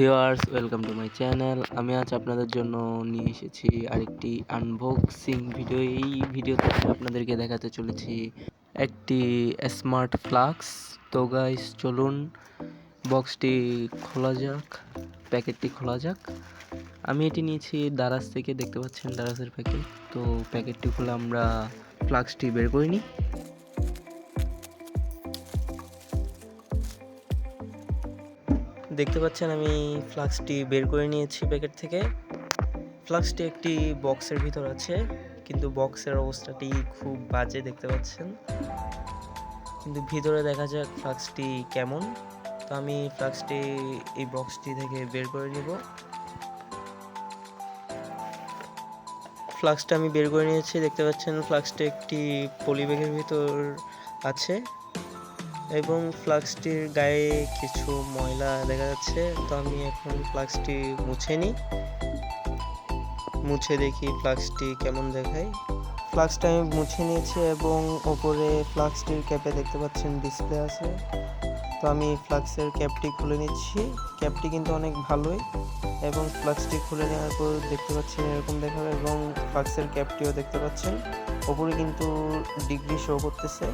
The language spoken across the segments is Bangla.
Viewers, welcome to my channel. আমি আজ আপনাদের জন্য নিয়ে এসেছি আরেকটি আনবক্সিং ভিডিও। এই ভিডিওতে আমি আপনাদেরকে দেখাতে চলেছি একটি স্মার্ট ফ্লাস্ক। তো গাইস, চলুন বক্সটি খোলা যাক, প্যাকেটটি খোলা যাক। আমি এটি নিয়েছি দারাজ থেকে, দেখতে পাচ্ছেন দারাজের প্যাকেট। তো প্যাকেটটি খুলে আমরা ফ্লাস্কটি বের করে নিই। দেখতে পাচ্ছেন আমি ফ্লাস্কটি বের করে নিয়েছি প্যাকেট থেকে। ফ্লাস্কটি একটি বক্সের ভিতর আছে, কিন্তু বক্সের অবস্থাটি খুব বাজে দেখতে পাচ্ছেন। কিন্তু ভিতরে দেখা যাক ফ্লাস্কটি কেমন। তো আমি ফ্লাস্কটি এই বক্সটি থেকে বের করে নিব। ফ্লাস্কটা আমি বের করে নিয়েছি, দেখতে পাচ্ছেন ফ্লাস্কটি একটি পলি ব্যাগের ভিতর আছে এবং ফ্লাস্কটির গায়ে কিছু ময়লা দেখা যাচ্ছে। তো আমি এখন ফ্লাস্কটি মুছে দেখি ফ্লাস্কটি কেমন দেখায়। ফ্লাস্কটা আমি মুছে নিয়েছি এবং ওপরে ফ্লাস্কটির ক্যাপে দেখতে পাচ্ছেন ডিসপ্লে আছে। তো আমি ফ্লাস্কের ক্যাপটি খুলে নিচ্ছি। ক্যাপটি কিন্তু অনেক ভালোই, এবং ফ্লাস্কটি খুলে নেওয়ার পর দেখতে পাচ্ছেন এরকম দেখাবে, এবং ফ্লাস্কের ক্যাপটিও দেখতে পাচ্ছেন। ওপরে কিন্তু ডিগ্রি শো করতেছে,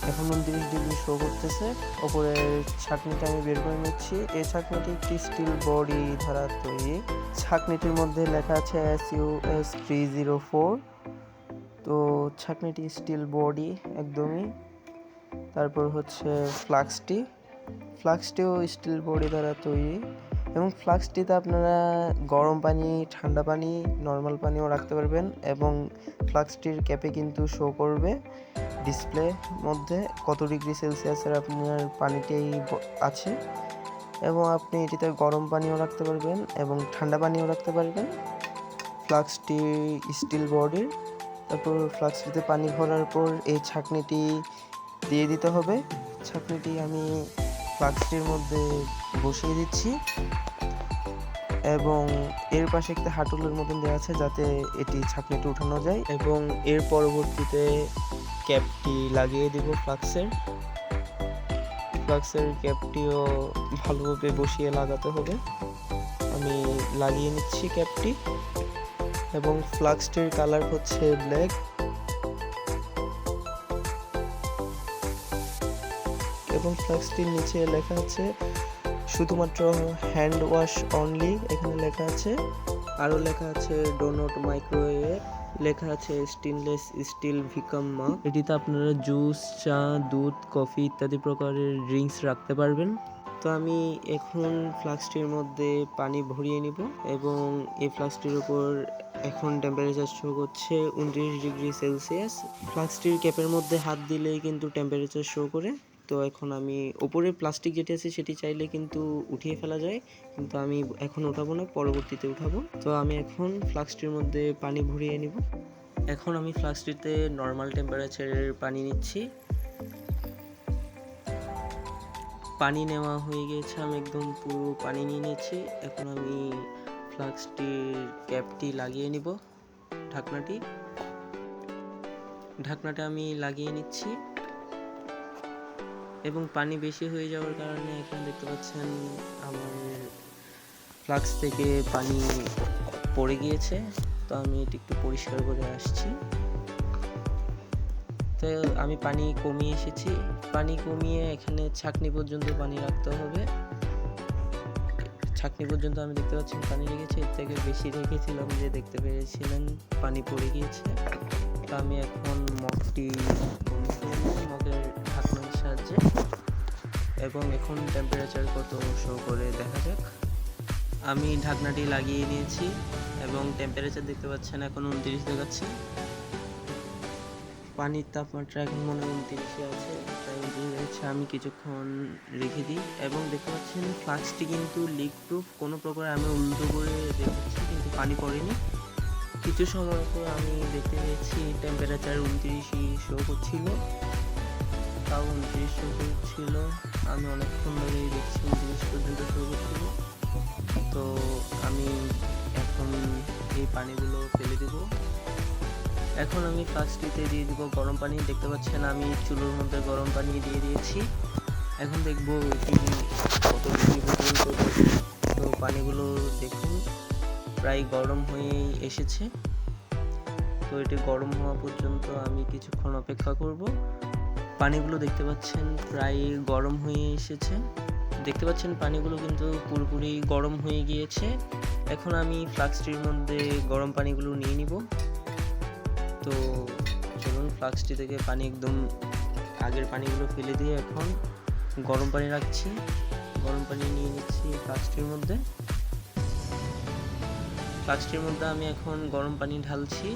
এখন 29 ডিগ্রি শো করতেছে। ওপরের ছাঁকনিটা আমি বের করে নিচ্ছি। এই ছাঁকনিটি একটি স্টিল বডি দ্বারা তৈরি। ছাঁকনিটির মধ্যে লেখা আছে SUS 304। তো ছাঁকনিটি স্টিল বডি একদমই। তারপর হচ্ছে ফ্লাস্কটিও স্টিল বডি দ্বারা তৈরি, এবং ফ্লাস্কটিতে আপনারা গরম পানি, ঠান্ডা পানি, নর্মাল পানিও রাখতে পারবেন। এবং ফ্লাস্কটির ক্যাপে কিন্তু শো করবে ডিসপ্লে মধ্যে কত ডিগ্রি সেলসিয়াসের আপনার পানিটি আছে, এবং আপনি এটিতে গরম পানিও রাখতে পারবেন এবং ঠান্ডা পানিও রাখতে পারবেন। ফ্লাস্কটি স্টিল বডির। তারপর ফ্লাস্কটিতে পানি ভরার পর এই ছাঁকনিটি দিয়ে দিতে হবে। ছাঁকনিটি আমি ফ্লাস্কটির মধ্যে বসিয়ে দিচ্ছি, এবং এর পাশে একটা হাঁটুলের মতন দেওয়া আছে যাতে এটি ছাঁকনিটি উঠানো যায়। এবং এর পরবর্তীতে ক্যাপটি লাগিয়ে দিব ফ্লাস্কের ক্যাপটিও ভালোভাবে বসিয়ে লাগাতে হবে। আমি লাগিয়ে নিচ্ছি ক্যাপটি, এবং ফ্লাস্কটির কালার হচ্ছে ব্ল্যাক, এবং ফ্লাস্কটির নিচে লেখা আছে শুধুমাত্র হ্যান্ড ওয়াশ অনলি। এখানে লেখা আছে, আরও লেখা আছে ডো নট মাইক্রোওয়েভ, লেখা আছে স্টেনলেস স্টিল ভিকাম মাগ। এটিতে আপনারা জুস, চা, দুধ, কফি ইত্যাদি প্রকারের ড্রিঙ্কস রাখতে পারবেন। তো আমি এখন ফ্লাস্কটির মধ্যে পানি ভরিয়ে নিব, এবং এই ফ্লাস্কটির উপর এখন টেম্পারেচার শো করছে 29 ডিগ্রি সেলসিয়াস। ফ্লাস্কটির ক্যাপের মধ্যে হাত দিলেই কিন্তু টেম্পারেচার শো করে। তো এখন আমি উপরে প্লাস্টিক যেটি আছে সেটি চাইলে কিন্তু উঠিয়ে ফেলা যায়, কিন্তু আমি এখন উঠাবো না, পরবর্তীতে উঠাবো। তো আমি এখন ফ্লাস্কটির মধ্যে পানি ভরিয়ে নিব। এখন আমি ফ্লাস্কটিতে নর্মাল টেম্পারেচারের পানি নিচ্ছি। পানি নেওয়া হয়ে গিয়েছে, আমি একদম পুরো পানি নিয়ে নিয়েছি। এখন আমি ফ্লাস্কটির ক্যাপটি লাগিয়ে নিব। ঢাকনাটা আমি লাগিয়ে নিচ্ছি, এবং পানি বেশি হয়ে যাওয়ার কারণে এখানে দেখতে পাচ্ছেন আমার ফ্লাস্ক থেকে পানি পড়ে গিয়েছে। তো আমি এটি একটু পরিষ্কার করে আসছি। তো আমি পানি কমিয়ে এসেছি, পানি কমিয়ে এখানে ছাঁকনি পর্যন্ত পানি রাখতে হবে। ছাঁকনি পর্যন্ত আমি দেখতে পাচ্ছি পানি রেখেছি, এর থেকে বেশি রেখেছিলাম যে দেখতে পেরেছিলেন পানি পড়ে গিয়েছে। তো আমি এখন মগের ঢাকনার সাহায্যে, এবং এখন টেম্পারেচার কত শো করে দেখা যাক। আমি ঢাকনাটি লাগিয়ে নিয়েছি, এবং টেম্পারেচার দেখতে পাচ্ছেন এখন 29 দেখাচ্ছে। পানির তাপমাত্রা এখন মনে হয় 29 আছে, তাই 29 দেখাচ্ছে। আমি কিছুক্ষণ রেখে দিই, এবং দেখতে পাচ্ছেন ফ্লাস্কটি কিন্তু লিক প্রুফ। কোনো প্রকার আমি উল্টো করে দেখেছি কিন্তু পানি পড়েনি। কিছু সময় পর আমি দেখতে পেয়েছি টেম্পারেচার 29 শো করছিল, তাও 29 শো করছিল। আমি অনেকক্ষণ ধরেই দেখছি 29 পর্যন্ত শো করছিল। তো আমি এখন এই পানিগুলো ফেলে দেব। এখন আমি ফ্লাস্কটিতে দিয়ে দিব গরম পানি। দেখতে পাচ্ছেন আমি চুলোর মধ্যে গরম পানি দিয়ে দিয়েছি। এখন দেখবো এটি কত ডিগ্রি পর্যন্ত। তো পানিগুলো দেখুন প্রায় গরম হয়েই এসেছে। তো এটি গরম হওয়া পর্যন্ত আমি কিছুক্ষণ অপেক্ষা করব। পানিগুলো দেখতে পাচ্ছেন প্রায় গরম হয়ে এসেছে। দেখতে পাচ্ছেন পানিগুলো কিন্তু পুরোপুরি গরম হয়ে গিয়েছে। এখন আমি ফ্লাস্কটির মধ্যে গরম পানিগুলো নিয়ে নিব। তো চলুন ফ্লাস্কটি থেকে পানি একদম আগের পানিগুলো ফেলে দিয়ে এখন গরম পানি রাখছি। গরম পানি নিয়ে নিচ্ছি ফ্লাস্কটির মধ্যে। ফ্লাস্কটির মধ্যে আমি এখন গরম পানি ঢালছি।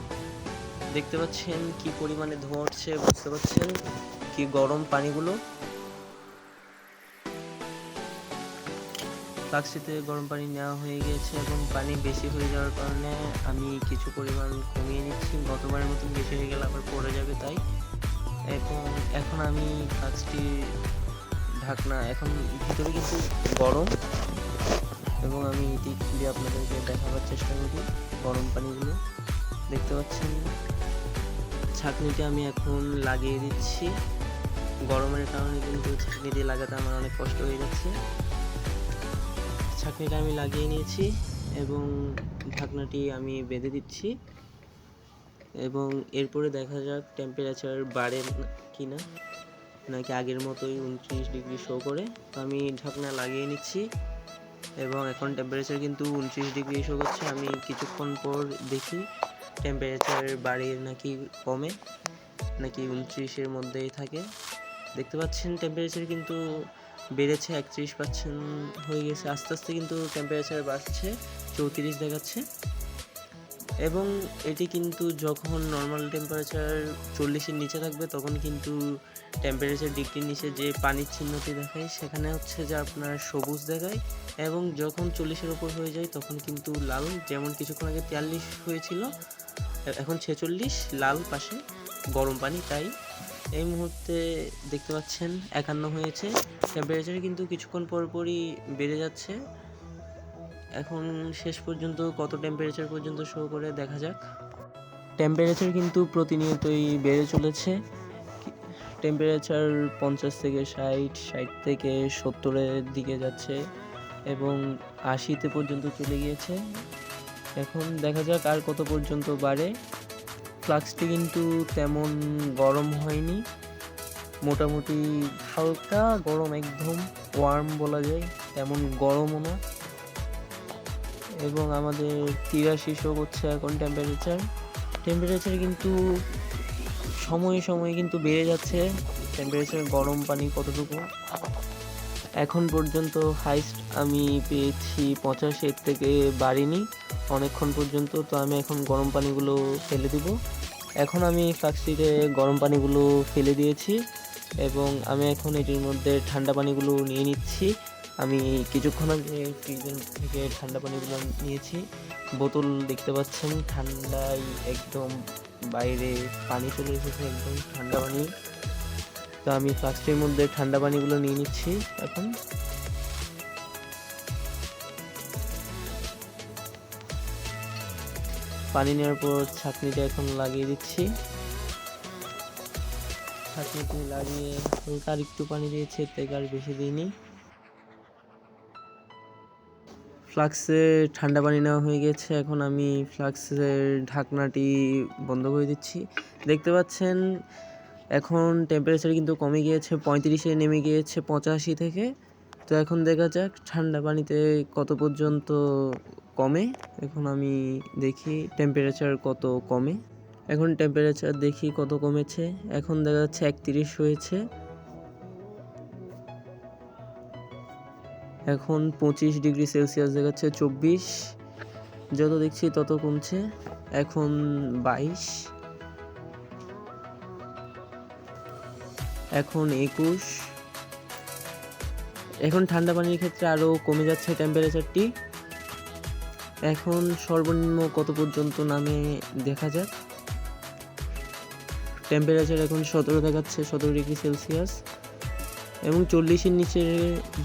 দেখতে পাচ্ছেন কি পরিমাণে ধোঁয়া উঠছে, বুঝতে পাচ্ছেন কি গরম পানিগুলো। ফ্লাস্কটিতে গরম পানি নেওয়া হয়ে গিয়েছে এবং পানি বেশি হয়ে যাওয়ার কারণে আমি কিছু পরিমাণ কমিয়ে নিচ্ছি। গতবারের মতন বেশি হয়ে গেলে আবার পড়ে যাবে, তাই এখন আমি ফ্লাস্কটি ঢাকনা, এখন ভিতরে কিন্তু গরম এবং আমি এটি খুলে আপনাদেরকে দেখাবার চেষ্টা করি। গরম পানিগুলো দেখতে পাচ্ছেন। ছাঁকনিটা আমি এখন লাগিয়ে দিচ্ছি। গরমের কারণে কিন্তু ছাঁকনি দিয়ে লাগাতে আমার অনেক কষ্ট হয়ে যাচ্ছে। ছাঁকনিটা আমি লাগিয়ে নিয়েছি এবং ঢাকনাটি আমি বেঁধে দিচ্ছি এবং এরপরে দেখা যাক টেম্পারেচার বাড়ে কিনা, নাকি আগের মতোই 29 ডিগ্রি শো করে। তো আমি ঢাকনা লাগিয়ে নিচ্ছি এবং এখন টেম্পারেচার কিন্তু 29 ডিগ্রি শো করছে। আমি কিছুক্ষণ পর দেখি টেম্পারেচার বাড়ে নাকি কমে, নাকি 29-এর মধ্যেই থাকে। দেখতে পাচ্ছেন টেম্পারেচার কিন্তু বেড়েছে, 31% হয়ে গেছে। আস্তে আস্তে কিন্তু টেম্পারেচার বাড়ছে, 34 দেখাচ্ছে। এবং এটি কিন্তু যখন নর্মাল টেম্পারেচার 40-এর নিচে থাকবে তখন কিন্তু টেম্পারেচার ডিগ্রির নিচে যে পানির চিহ্নটি দেখায় সেখানে হচ্ছে যে আপনার সবুজ দেখায়, এবং যখন 40-এর ওপর হয়ে যায় তখন কিন্তু লাল। যেমন কিছুক্ষণ আগে 43 হয়েছিল, এখন 46 লাল পাশে গরম পানি। তাই এই মুহূর্তে দেখতে পাচ্ছেন 51 হয়েছে। টেম্পারেচার কিন্তু কিছুক্ষণ পরপরই বেড়ে যাচ্ছে। এখন শেষ পর্যন্ত কত টেম্পারেচার পর্যন্ত শো করে দেখা যাক। টেম্পারেচার কিন্তু প্রতিনিয়তই বেড়ে চলেছে। টেম্পারেচার 50 থেকে 60, 60 থেকে 70-এর দিকে যাচ্ছে এবং 80-তে পর্যন্ত চলে গিয়েছে। এখন দেখা যাক আর কত পর্যন্ত বাড়ে। ফ্লাস্কটি কিন্তু তেমন গরম হয়নি, মোটামুটি হালকা গরম, একদম ওয়ার্ম বলা যায়, তেমন গরমও না। এবং আমাদের 83 শো করছে এখন টেম্পারেচার কিন্তু সময়ে সময়ে কিন্তু বেড়ে যাচ্ছে। টেম্পারেচার গরম পানি কতটুকু, এখন পর্যন্ত হাইস্ট আমি পেয়েছি 85-এর থেকে বাড়িনি অনেকক্ষণ পর্যন্ত। তো আমি এখন গরম পানিগুলো ফেলে দিব। এখন আমি ফ্লাস্কটিতে গরম পানিগুলো ফেলে দিয়েছি এবং আমি এখন এটির মধ্যে ঠান্ডা পানিগুলো নিয়ে নিচ্ছি। আমি কিছুক্ষণ আগে ফ্রিজের থেকে ঠান্ডা পানিগুলো নিয়েছি। বোতল দেখতে পাচ্ছেন ঠান্ডায় একদম, বাইরে পানি চলে এসেছে, একদম ঠান্ডা পানি। তো আমি ফ্লাস্কের মধ্যে ঠান্ডা পানিগুলো নিয়ে নিচ্ছি। এখন পানি নেওয়ার পর ছাঁকনিটা এখন লাগিয়ে দিচ্ছি। ছাঁকনিটি লাগিয়ে হালকা আর একটু পানি দিয়েছি, এর থেকে আর বেশি দিইনি। ফ্লাস্কে ঠান্ডা পানি নেওয়া হয়ে গেছে। এখন আমি ফ্লাস্কের ঢাকনাটি বন্ধ করে দিচ্ছি। দেখতে পাচ্ছেন এখন টেম্পারেচার কিন্তু কমে গিয়েছে, 35-এ নেমে গিয়েছে 85 থেকে। তো এখন দেখা যাক ঠান্ডা পানিতে কত পর্যন্ত কমে। এখন আমি দেখি টেম্পারেচার কত কমে। এখন টেম্পারেচার দেখি কত কমেছে। এখন দেখা যাচ্ছে 31 হয়েছে। এখন 25 ডিগ্রি সেলসিয়াস দেখাচ্ছে, 24। যত দেখছি তত কমছে। এখন 22, এখন 21। এখন ঠান্ডা পানির ক্ষেত্রে আরও কমে যাচ্ছে টেম্পারেচারটি। এখন সর্বনিম্ন কত পর্যন্ত নামে দেখা যাক। টেম্পারেচার এখন 17 দেখাচ্ছে, 17 ডিগ্রি সেলসিয়াস, এবং 40-এর নিচের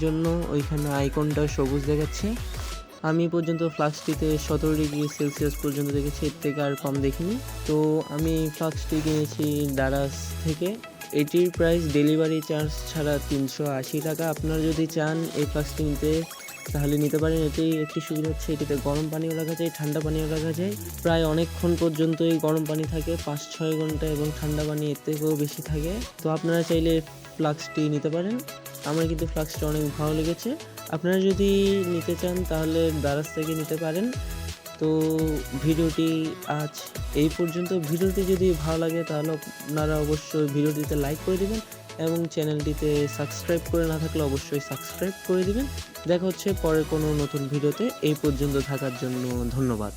জন্য ওইখানে আইকনটা সবুজ দেখাচ্ছে। আমি পর্যন্ত ফ্লাস্কটিতে 17 ডিগ্রি সেলসিয়াস পর্যন্ত দেখেছি, এর থেকে আর কম দেখিনি। তো আমি ফ্লাস্কটি কিনেছি দারাজ থেকে। এটির প্রাইস ডেলিভারি চার্জ ছাড়া 380 টাকা। আপনারা যদি চান এই ফ্লাস্কটি নিতে তাহলে নিতে পারেন। এটি একটি সুবিধা হচ্ছে এটিতে গরম পানিও রাখা যায়, ঠান্ডা পানিও রাখা যায়। প্রায় অনেকক্ষণ পর্যন্তই গরম পানি থাকে, 5-6 ঘন্টা, এবং ঠান্ডা পানি এর থেকেও বেশি থাকে। তো আপনারা চাইলে ফ্লাস্কটি নিতে পারেন। আমার কিন্তু ফ্লাস্কটা অনেক ভালো লেগেছে। আপনারা যদি নিতে চান তাহলে দারাজ থেকে নিতে পারেন। তো ভিডিওটি আজ এই পর্যন্ত। ভিডিওটি যদি ভালো লাগে তাহলে আপনারা অবশ্যই ভিডিওটিতে লাইক করে দিবেন এবং চ্যানেলটিতে সাবস্ক্রাইব করে না থাকলে অবশ্যই সাবস্ক্রাইব করে দিবেন। দেখা হচ্ছে পরের কোনো নতুন ভিডিওতে। এই পর্যন্ত থাকার জন্য ধন্যবাদ।